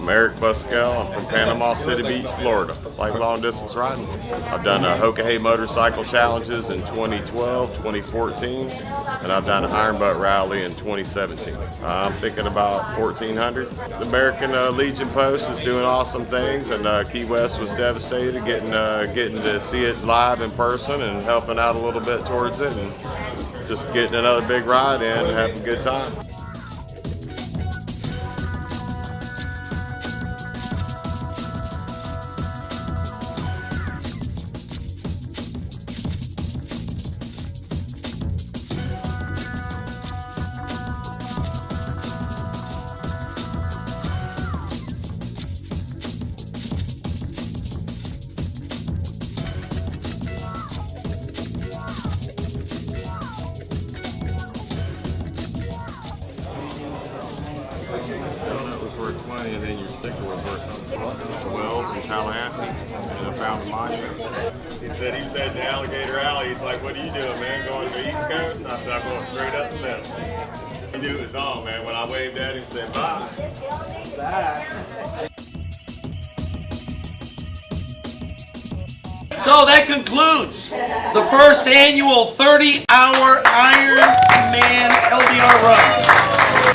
I'm Eric Busquel. I'm from Panama City Beach, Florida. Like long distance riding. I've done Hoka motorcycle challenges in 2012, 2014, and I've done an Iron Butt Rally in 2017. I'm thinking about 1,400. The American Legion Post is doing awesome things, and Key West was devastated getting to see it live in person and helping out a little bit towards it, and just getting another big ride in and having a good time. Donut was worth 20, and then your sticker was worth something. Wells in Tallahassee, and I found the monument. He said he was at the Alligator Alley. He's like, "What are you doing, man? Going to the East Coast?" And I said, "I'm going straight up the middle." He knew it was on, man. When I waved at him, he said, "Bye." So that concludes the first annual 30-hour Ironman LDR run.